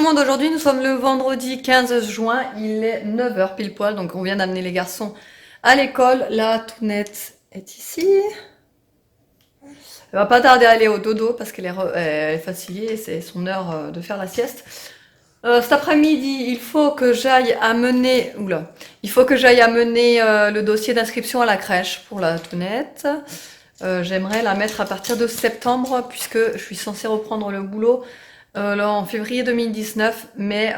monde, aujourd'hui nous sommes le vendredi 15 juin, il est 9 heures pile poil, donc on vient d'amener les garçons à l'école. La Tounette est ici. Elle va pas tarder à aller au dodo parce elle est fatiguée, c'est son heure de faire la sieste. Cet après-midi, il faut que j'aille amener le dossier d'inscription à la crèche pour la Tounette. J'aimerais la mettre à partir de septembre puisque je suis censée reprendre le boulot là, en février 2019, mais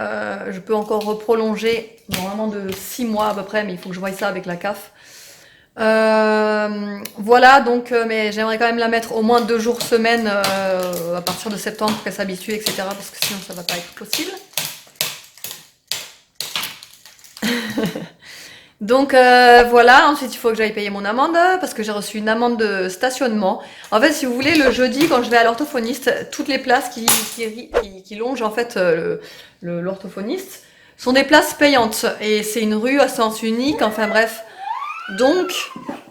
je peux encore reprolonger normalement de 6 mois à peu près, mais il faut que je voie ça avec la CAF. Voilà, donc, mais j'aimerais quand même la mettre au moins 2 jours semaine à partir de septembre pour qu'elle s'habitue, etc. Parce que sinon ça va pas être possible. Donc voilà, ensuite il faut que j'aille payer mon amende parce que j'ai reçu une amende de stationnement. En fait, si vous voulez, le jeudi quand je vais à l'orthophoniste, toutes les places qui longent en fait l'orthophoniste sont des places payantes et c'est une rue à sens unique, enfin bref. Donc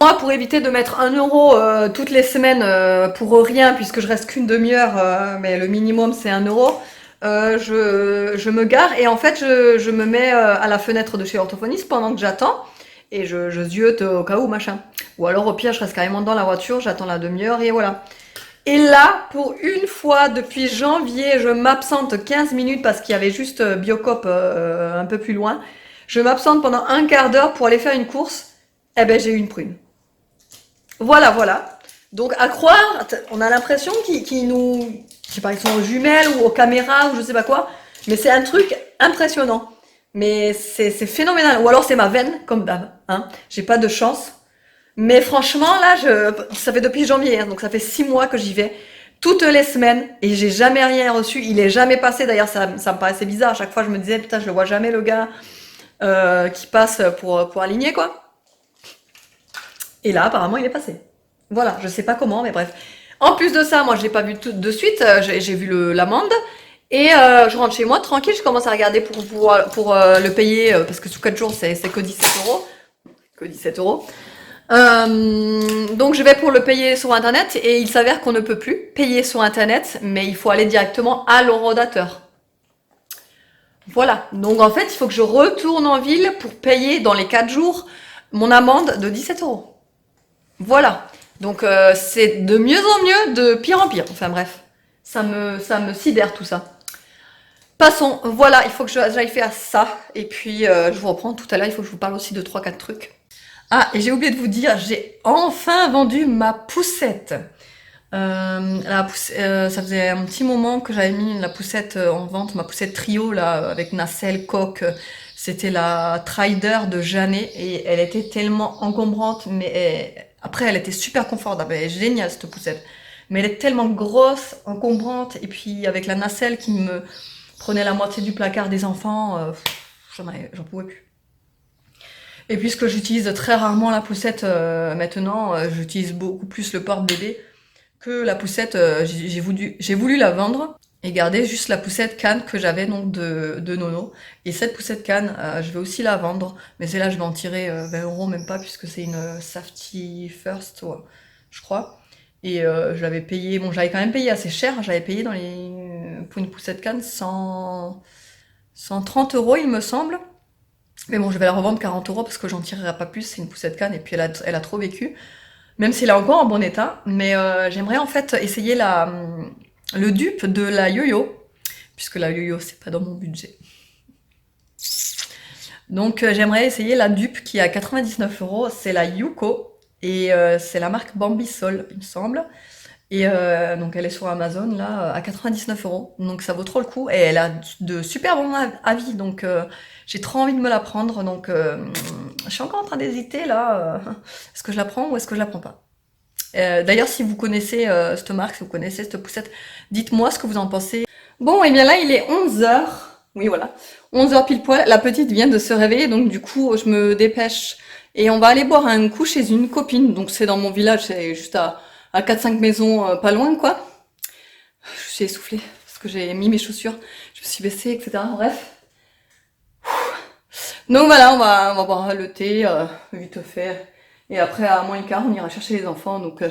moi, pour éviter de mettre 1 euro toutes les semaines pour rien, puisque je reste qu'une demi-heure, mais le minimum c'est 1 euro, je me gare et en fait je me mets à la fenêtre de chez l'orthophoniste pendant que j'attends et je ziote au cas où machin. Ou alors au pire je reste carrément dans la voiture, j'attends la demi-heure et voilà. Et là, pour une fois depuis janvier, je m'absente 15 minutes parce qu'il y avait juste Biocop un peu plus loin. Je m'absente pendant un quart d'heure pour aller faire une course. Eh ben j'ai eu une prune. Voilà, voilà. Donc à croire, on a l'impression qu'ils nous, je sais pas, ils sont aux jumelles ou aux caméras ou je sais pas quoi, mais c'est un truc impressionnant. Mais c'est phénoménal. Ou alors c'est ma veine, comme d'hab. Hein. J'ai pas de chance. Mais franchement, là, ça fait depuis janvier, hein, donc ça fait 6 mois que j'y vais toutes les semaines et j'ai jamais rien reçu. Il est jamais passé. D'ailleurs, ça me paraissait bizarre. À chaque fois, je me disais putain, je le vois jamais le gars qui passe pour aligner quoi. Et là, apparemment, il est passé. Voilà, je sais pas comment, mais bref. En plus de ça, moi, je l'ai pas vu tout de suite. J'ai vu l'amende. Et je rentre chez moi tranquille. Je commence à regarder pour le payer parce que sous 4 jours, c'est que 17 euros. Que 17 euros. Donc je vais pour le payer sur internet et il s'avère qu'on ne peut plus payer sur internet, mais il faut aller directement à l'horodateur. Voilà. Donc en fait, il faut que je retourne en ville pour payer dans les 4 jours mon amende de 17 euros. Voilà. Donc c'est de mieux en mieux, de pire en pire. Enfin bref, ça me sidère tout ça. Passons. Voilà, il faut que j'aille faire ça. Et puis je vous reprends tout à l'heure. Il faut que je vous parle aussi de 3-4 trucs. Ah, et j'ai oublié de vous dire, j'ai enfin vendu ma poussette. Ça faisait un petit moment que j'avais mis la poussette en vente, ma poussette trio là, avec nacelle, coque. C'était la Trider de Janet et elle était tellement encombrante, mais après elle était super confortable, elle est géniale cette poussette. Mais elle est tellement grosse, encombrante, et puis avec la nacelle qui me prenait la moitié du placard des enfants, j'en pouvais plus. Et puisque j'utilise très rarement la poussette maintenant, j'utilise beaucoup plus le porte-bébé que la poussette. J'ai voulu la vendre et garder juste la poussette canne que j'avais donc de Nono. Et cette poussette canne, je vais aussi la vendre, mais celle-là je vais en tirer 20 euros, même pas, puisque c'est une Safety First, ouais, je crois. Et je l'avais payé, bon j'avais quand même payé assez cher, j'avais payé pour une poussette canne 130 euros il me semble. Mais bon, je vais la revendre 40 euros parce que j'en tirerai pas plus, c'est une poussette canne et puis elle a trop vécu. Même si elle est encore en bon état. Mais j'aimerais en fait essayer le dupe de la yo-yo. Puisque la yo-yo, c'est pas dans mon budget. Donc j'aimerais essayer la dupe qui est à 99 euros. C'est la Yuko. Et c'est la marque Bambisol, il me semble. Et donc elle est sur Amazon là à 99 euros. Donc ça vaut trop le coup. Et elle a de super bons avis. Donc j'ai trop envie de me la prendre. Donc je suis encore en train d'hésiter là. Est-ce que je la prends ou est-ce que je la prends pas? D'ailleurs, si vous connaissez cette marque, si vous connaissez cette poussette, dites-moi ce que vous en pensez. Bon, et bien là, il est 11 heures. Oui, voilà. 11 heures pile poil. La petite vient de se réveiller, donc du coup, je me dépêche. Et on va aller boire un coup chez une copine. Donc c'est dans mon village, c'est juste à 4-5 maisons, pas loin, quoi. Je suis essoufflée parce que j'ai mis mes chaussures. Je me suis baissée, etc. Bref. Donc voilà, on va boire le thé, vite fait. Et après, à moins le quart, on ira chercher les enfants. Donc,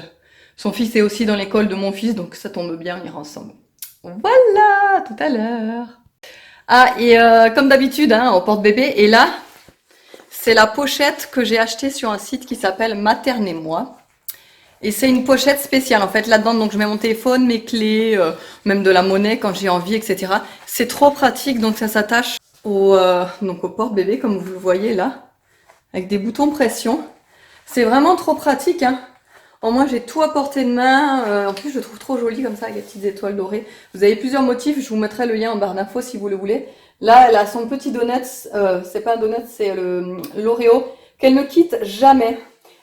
son fils est aussi dans l'école de mon fils, donc ça tombe bien, on ira ensemble. Voilà, à tout à l'heure. Ah, et comme d'habitude, hein, au porte-bébé. Et là, c'est la pochette que j'ai achetée sur un site qui s'appelle Materne-moi. Et c'est une pochette spéciale en fait. Là-dedans, donc je mets mon téléphone, mes clés, même de la monnaie quand j'ai envie, etc. C'est trop pratique, donc ça s'attache au porte-bébé, comme vous le voyez là, avec des boutons pression. C'est vraiment trop pratique, hein. Au moins, j'ai tout à portée de main. En plus, je le trouve trop joli comme ça, avec les petites étoiles dorées. Vous avez plusieurs motifs. Je vous mettrai le lien en barre d'infos si vous le voulez. Là, elle a son petit donut. C'est pas un donut, c'est l'Oreo qu'elle ne quitte jamais.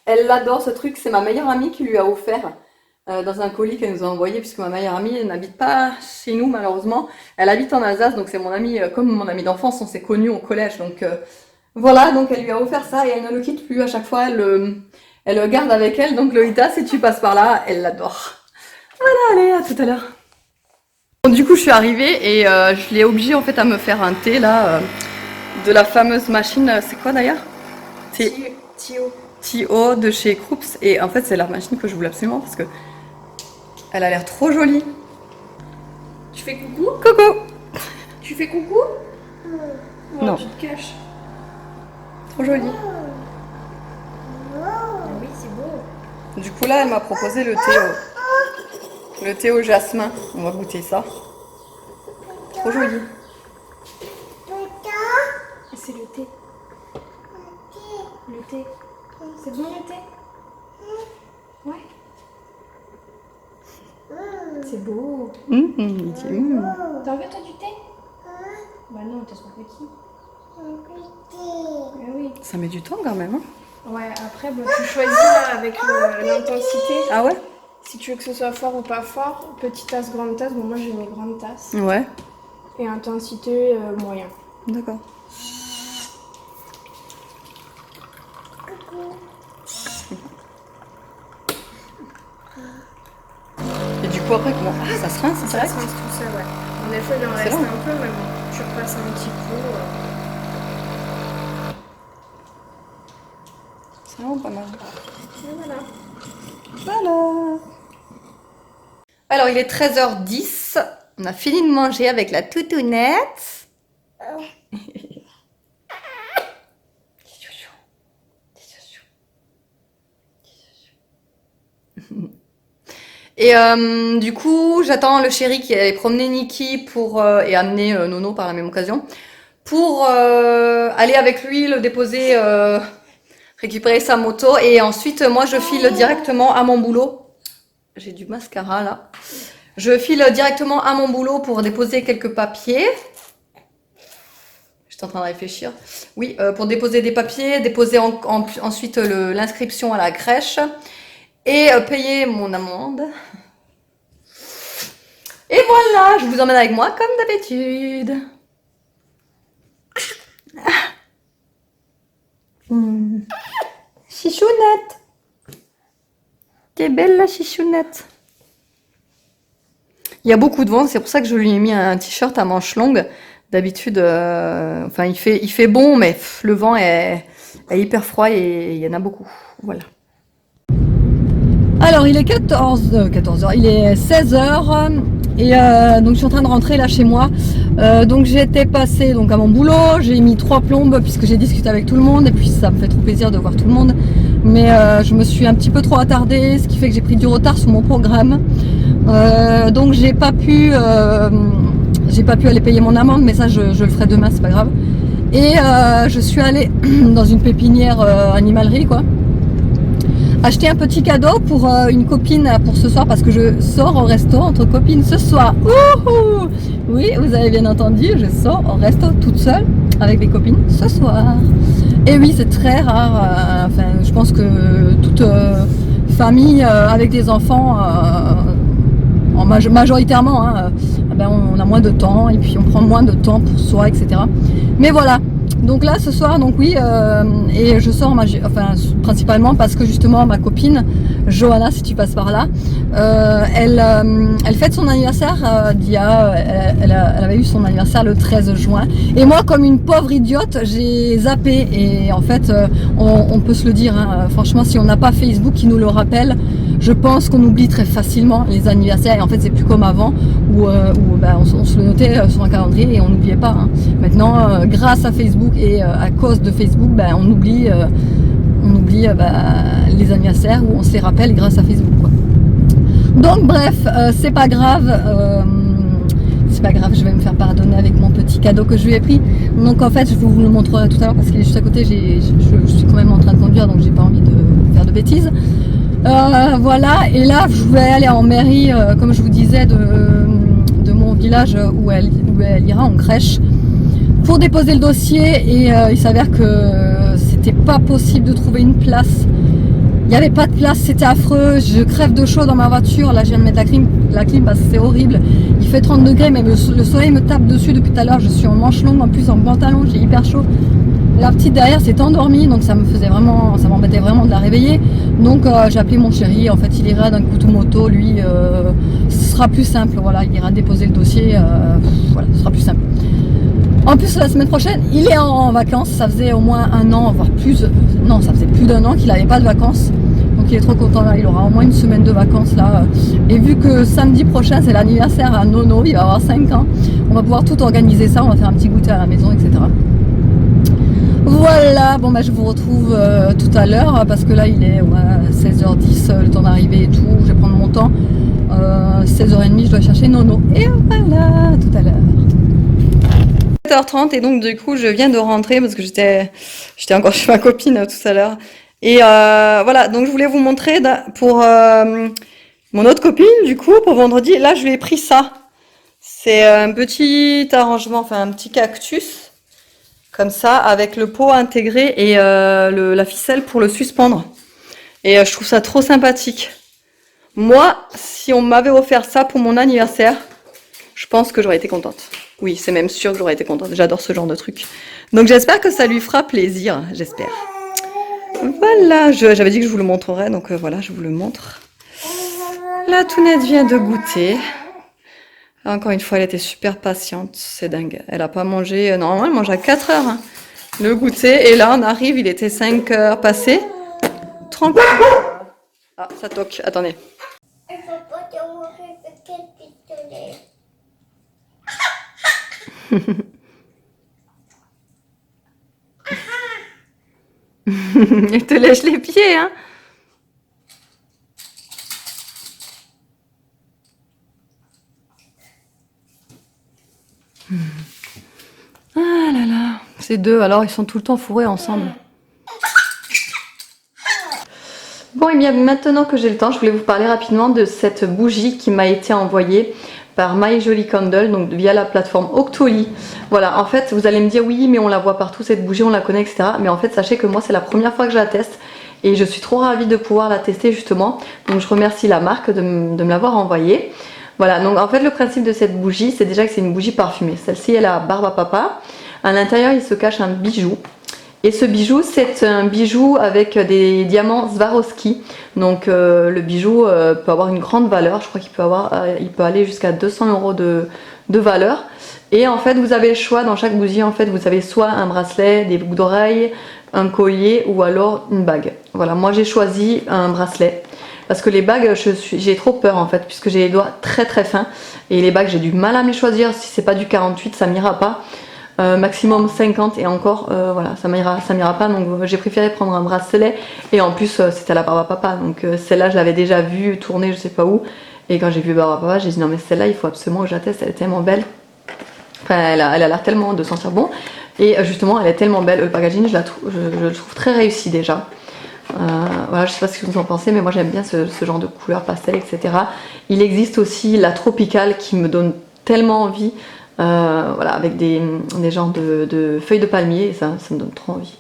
Elle adore ce truc. C'est ma meilleure amie qui lui a offert dans un colis qu'elle nous a envoyé, puisque ma meilleure amie n'habite pas chez nous, malheureusement. Elle habite en Alsace, donc c'est mon amie, comme mon amie d'enfance, on s'est connus au collège. Donc voilà, donc elle lui a offert ça et elle ne le quitte plus. À chaque fois, elle le garde avec elle, donc Lolita, si tu passes par là, elle l'adore. Voilà, allez, à tout à l'heure. Bon, du coup, je suis arrivée et je l'ai obligée en fait à me faire un thé là, de la fameuse machine, c'est quoi d'ailleurs? Tio de chez Krups. Et en fait, c'est la machine que je voulais absolument parce que elle a l'air trop jolie. Tu fais coucou? Coucou! Tu fais coucou? Oh, Non. Tu te caches. Trop jolie. Ah oui, c'est beau. Du coup, là, elle m'a proposé le thé au jasmin. On va goûter ça. Trop joli. C'est le thé. Le thé. C'est bon le thé? Ouais. C'est beau. Il dit, T'en veux toi du thé? Bah non, t'es trop petit. Ah oui. Ça met du temps quand même. Hein. Ouais, après, bah, tu choisis là, avec l'intensité. Ah ouais? Si tu veux que ce soit fort ou pas fort, petite tasse, grande tasse. Bon, moi j'ai mes grandes tasses. Ouais. Et intensité moyen. D'accord. Et du coup après comment? Ah, ça se rince, c'est Ça vrai? se rince tout seul, ouais. Bon, des fois il en reste long. un peu, mais bon, tu repasses un petit coup. C'est vraiment pas mal. Et voilà. Voilà. Alors il est 13h10. On a fini de manger avec la toutounette. Et du coup, j'attends le chéri qui allait promener Nikki pour et amener Nono par la même occasion pour aller avec lui le déposer, récupérer sa moto et ensuite moi je file directement à mon boulot. J'ai du mascara là. Je file directement à mon boulot pour déposer quelques papiers. J'étais en train de réfléchir. Oui, pour déposer des papiers, déposer ensuite l'inscription à la crèche et payer mon amende. Et voilà, je vous emmène avec moi comme d'habitude. Chichounette. T'es belle la chichounette. Il y a beaucoup de vent, c'est pour ça que je lui ai mis un t-shirt à manches longues. D'habitude, enfin il fait bon, mais le vent est hyper froid et il y en a beaucoup. Voilà. Alors il est 14h, il est 16h et donc je suis en train de rentrer là chez moi. Donc j'étais passée donc à mon boulot, j'ai mis 3 plombes puisque j'ai discuté avec tout le monde et puis ça me fait trop plaisir de voir tout le monde. Mais je me suis un petit peu trop attardée, ce qui fait que j'ai pris du retard sur mon programme. Donc j'ai pas pu aller payer mon amende, mais ça je le ferai demain, c'est pas grave. Et je suis allée dans une pépinière animalerie quoi. Acheter un petit cadeau pour une copine pour ce soir parce que je sors au resto entre copines ce soir. Ouhou! Oui, vous avez bien entendu, je sors au resto toute seule avec des copines ce soir. Et oui, c'est très rare. Enfin, je pense que toute famille avec des enfants, majoritairement, hein, ben on a moins de temps et puis on prend moins de temps pour soi, etc. Mais voilà. Donc là ce soir, donc oui, et je sors principalement parce que justement ma copine Johanna, si tu passes par là, elle fête son anniversaire elle avait eu son anniversaire le 13 juin et moi comme une pauvre idiote j'ai zappé et en fait on peut se le dire, hein, franchement si on n'a pas Facebook qui nous le rappelle, je pense qu'on oublie très facilement les anniversaires et en fait c'est plus comme avant où bah, on se le notait sur un calendrier et on n'oubliait pas. Hein. Maintenant, grâce à Facebook et à cause de Facebook, bah, on oublie bah, les anniversaires où on se les rappelle grâce à Facebook. Quoi. Donc bref, c'est pas grave. C'est pas grave, je vais me faire pardonner avec mon petit cadeau que je lui ai pris. Donc en fait, je vous le montrerai tout à l'heure parce qu'il est juste à côté. Je suis quand même en train de conduire, donc j'ai pas envie de faire de bêtises. Voilà, et là je vais aller en mairie, comme je vous disais, de mon village où elle ira en crèche pour déposer le dossier. Et il s'avère que c'était pas possible de trouver une place. Il n'y avait pas de place, c'était affreux, je crève de chaud dans ma voiture, là je viens de mettre la clim parce que c'est horrible. Il fait 30 degrés mais le soleil me tape dessus depuis tout à l'heure, je suis en manche longue, en plus en pantalon, j'ai hyper chaud. La petite derrière s'est endormie, donc ça m'embêtait vraiment de la réveiller. Donc j'ai appelé mon chéri, en fait il ira d'un coup de moto, lui, ce sera plus simple, voilà, il ira déposer le dossier, voilà, ce sera plus simple. En plus la semaine prochaine, il est en vacances, ça faisait au moins un an, voire plus, non ça faisait plus d'un an qu'il n'avait pas de vacances. Donc il est trop content là, il aura au moins une semaine de vacances là. Et vu que samedi prochain c'est l'anniversaire à Nono, il va avoir 5 ans, on va pouvoir tout organiser ça, on va faire un petit goûter à la maison, etc. Voilà, bon bah je vous retrouve tout à l'heure parce que là il est 16h10, le temps d'arriver et tout, je vais prendre mon temps. 16h30 je dois chercher Nono. Et voilà, tout à l'heure. 7h30 et donc du coup je viens de rentrer parce que j'étais encore chez ma copine tout à l'heure. Et voilà, donc je voulais vous montrer pour mon autre copine, du coup, pour vendredi. Là, je lui ai pris ça. C'est un petit arrangement, enfin un petit cactus, comme ça, avec le pot intégré et la ficelle pour le suspendre. Et je trouve ça trop sympathique. Moi, si on m'avait offert ça pour mon anniversaire, je pense que j'aurais été contente. Oui, c'est même sûr que j'aurais été contente. J'adore ce genre de truc. Donc j'espère que ça lui fera plaisir, j'espère. Voilà, j'avais dit que je vous le montrerais, donc voilà, je vous le montre. La Tounette vient de goûter. Encore une fois, elle était super patiente, c'est dingue. Elle a pas mangé, normalement elle mange à 4 heures, hein, le goûter. Et là, on arrive, il était 5 heures passées. Tranquille. Ah, ça toque, attendez. Elle te lèche les pieds, hein. Ah là là, ces deux, alors ils sont tout le temps fourrés ensemble. Bon, et bien maintenant que j'ai le temps, je voulais vous parler rapidement de cette bougie qui m'a été envoyée par My Jolly Candle, donc via la plateforme Octoly. Voilà, en fait, vous allez me dire oui, mais on la voit partout cette bougie, on la connaît, etc. Mais en fait, sachez que moi, c'est la première fois que je la teste et je suis trop ravie de pouvoir la tester justement. Donc, je remercie la marque de me l'avoir envoyée. Voilà, donc en fait, le principe de cette bougie, c'est déjà que c'est une bougie parfumée. Celle-ci, elle a barbe à papa. À l'intérieur, il se cache un bijou. Et ce bijou, c'est un bijou avec des diamants Swarovski. Donc le bijou peut avoir une grande valeur. Je crois qu'il peut aller jusqu'à 200 € de valeur. Et en fait, vous avez le choix dans chaque bougie. En fait, vous avez soit un bracelet, des boucles d'oreilles, un collier ou alors une bague. Voilà, moi j'ai choisi un bracelet. Parce que les bagues, j'ai trop peur en fait, puisque j'ai les doigts très très fins. Et les bagues, j'ai du mal à me les choisir. Si c'est pas du 48, ça m'ira pas. Maximum 50 et encore voilà, ça m'ira pas, donc j'ai préféré prendre un bracelet. Et en plus c'était à la barbe à papa, donc celle-là je l'avais déjà vue tourner je sais pas où, et quand j'ai vu barbe à papa j'ai dit non mais celle-là il faut absolument que je la teste, elle est tellement belle, enfin elle a l'air tellement de sentir bon, et justement elle est tellement belle, le packaging je le trouve très réussi déjà. Voilà, je sais pas ce que vous en pensez, mais moi j'aime bien ce genre de couleur pastel, etc. Il existe aussi la tropicale qui me donne tellement envie. Voilà, avec des genres de feuilles de palmier, et ça me donne trop envie.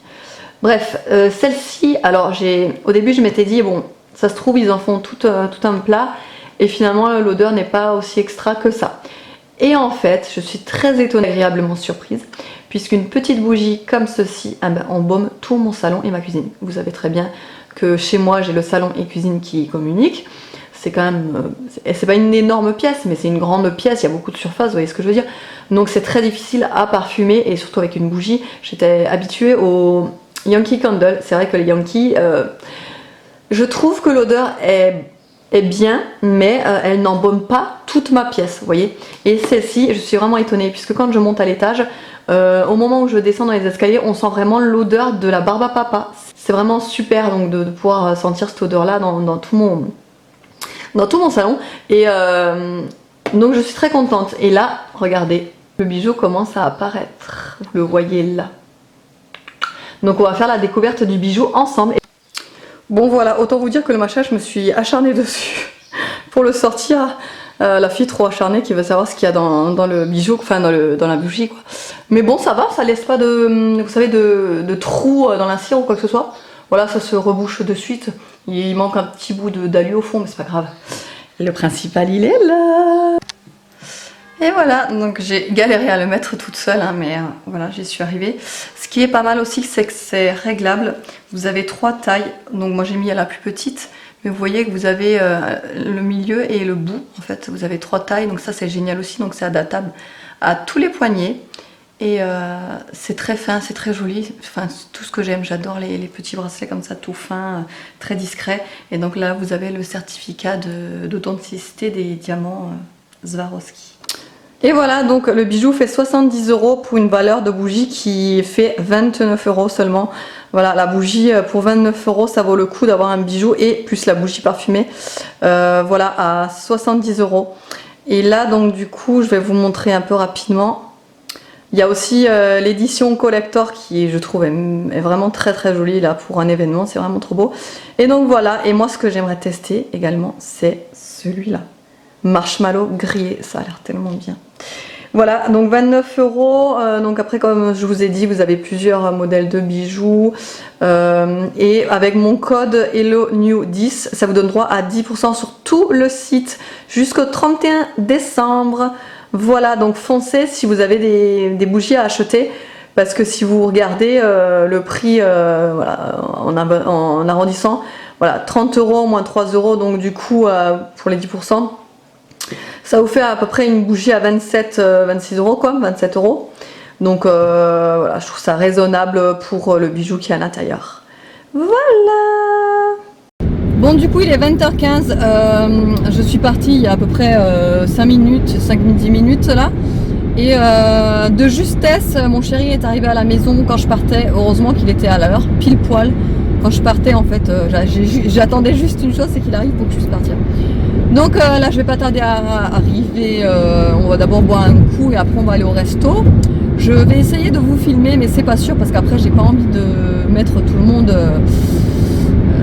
Bref, celle-ci, alors au début je m'étais dit bon, ça se trouve ils en font tout un plat et finalement l'odeur n'est pas aussi extra que ça. Et en fait, je suis très étonnée, agréablement surprise, puisqu'une petite bougie comme ceci embaume tout mon salon et ma cuisine. Vous savez très bien que chez moi j'ai le salon et cuisine qui communiquent. C'est quand même, c'est pas une énorme pièce, mais c'est une grande pièce, il y a beaucoup de surface, vous voyez ce que je veux dire. Donc c'est très difficile à parfumer, et surtout avec une bougie. J'étais habituée au Yankee Candle. C'est vrai que les Yankee, je trouve que l'odeur est est bien, mais elle n'embaume pas toute ma pièce, vous voyez. Et celle-ci, je suis vraiment étonnée, puisque quand je monte à l'étage, au moment où je descends dans les escaliers, on sent vraiment l'odeur de la barbe à papa. C'est vraiment super donc de pouvoir sentir cette odeur-là dans tout mon salon. Et donc je suis très contente. Et là, regardez, le bijou commence à apparaître. Vous le voyez là. Donc on va faire la découverte du bijou ensemble. Bon voilà, autant vous dire que le machin, je me suis acharnée dessus pour le sortir. La fille trop acharnée qui veut savoir ce qu'il y a dans le bijou, enfin dans la bougie quoi. Mais bon ça va, ça laisse pas de, vous savez, de trous dans la cire ou quoi que ce soit. Voilà, ça se rebouche de suite. Il manque un petit bout d'alu au fond, mais c'est pas grave. Le principal il est là. Et voilà, donc j'ai galéré à le mettre toute seule, hein, mais voilà, j'y suis arrivée. Ce qui est pas mal aussi, c'est que c'est réglable. Vous avez 3 tailles, donc moi j'ai mis à la plus petite, mais vous voyez que vous avez le milieu et le bout. En fait, vous avez 3 tailles, donc ça c'est génial aussi, donc c'est adaptable à tous les poignets. Et c'est très fin, c'est très joli, enfin tout ce que j'aime, j'adore les petits bracelets comme ça, tout fin, très discret. Et donc là, vous avez le certificat d'authenticité des diamants Swarovski. Et voilà, donc le bijou fait 70 € pour une valeur de bougie qui fait 29 € seulement. Voilà, la bougie pour 29 €, ça vaut le coup d'avoir un bijou et plus la bougie parfumée. Voilà, à 70 €. Et là, donc du coup, je vais vous montrer un peu rapidement. Il y a aussi l'édition collector qui, je trouve, est vraiment très très jolie là pour un événement. C'est vraiment trop beau. Et donc voilà, et moi ce que j'aimerais tester également, c'est celui-là. Marshmallow grillé, ça a l'air tellement bien. Voilà, donc 29 €. Donc après, comme je vous ai dit, vous avez plusieurs modèles de bijoux. Et avec mon code HelloNew10, ça vous donne droit à 10% sur tout le site jusqu'au 31 décembre. Voilà, donc foncez si vous avez des bougies à acheter. Parce que si vous regardez le prix voilà, en arrondissant, voilà, 30 € moins 3 €. Donc du coup, pour les 10%. Ça vous fait à peu près une bougie à 26 € quoi, 27 €. Donc voilà, je trouve ça raisonnable pour le bijou qui est à l'intérieur. Voilà. Bon du coup il est 20h15, je suis partie il y a à peu près 5 minutes, 5-10 minutes là. Et de justesse, mon chéri est arrivé à la maison quand je partais, heureusement qu'il était à l'heure, pile poil. Quand je partais en fait, j'attendais juste une chose, c'est qu'il arrive pour que je puisse partir. Donc là je vais pas tarder à arriver, on va d'abord boire un coup et après on va aller au resto. Je vais essayer de vous filmer mais c'est pas sûr parce qu'après j'ai pas envie de mettre tout le monde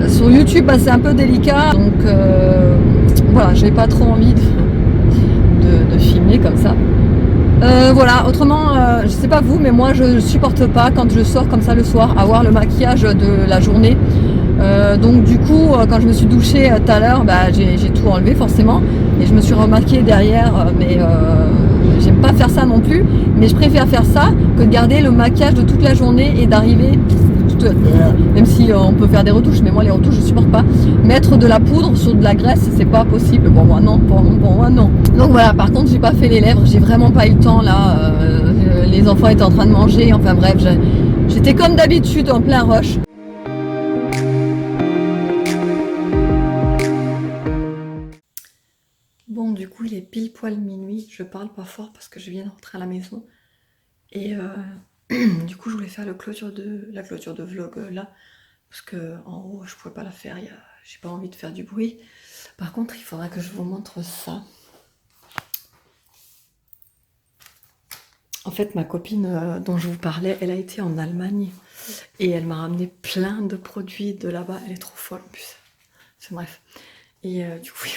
sur YouTube, bah, c'est un peu délicat. Donc voilà, j'ai pas trop envie de filmer comme ça. Voilà, autrement, je sais pas vous, mais moi je supporte pas quand je sors comme ça le soir, avoir le maquillage de la journée. Donc du coup, quand je me suis douchée tout à l'heure, bah, j'ai tout enlevé forcément. Et je me suis remaquillée derrière, mais j'aime pas faire ça non plus. Mais je préfère faire ça que de garder le maquillage de toute la journée et d'arriver... Même si on peut faire des retouches, mais moi les retouches je supporte pas. Mettre de la poudre sur de la graisse, c'est pas possible. Pour moi non, pour moi non. Donc voilà, par contre j'ai pas fait les lèvres, j'ai vraiment pas eu le temps là. Les enfants étaient en train de manger, enfin bref, j'étais comme d'habitude en plein rush. Bon du coup il est pile poil minuit, je parle pas fort parce que je viens de rentrer à la maison. Et du coup je voulais faire la clôture de vlog là. Parce que en haut je pouvais pas la faire, j'ai pas envie de faire du bruit. Par contre il faudra que je vous montre ça. En fait ma copine dont je vous parlais, elle a été en Allemagne et elle m'a ramené plein de produits de là-bas. Elle est trop folle en plus. C'est bref. Et du coup il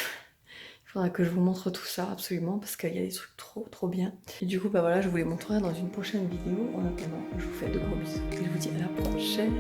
faudra que je vous montre tout ça absolument parce qu'il y a des trucs trop bien. Et du coup bah voilà, je vous les montrerai dans une prochaine vidéo. En attendant, je vous fais de gros bisous et je vous dis à la prochaine.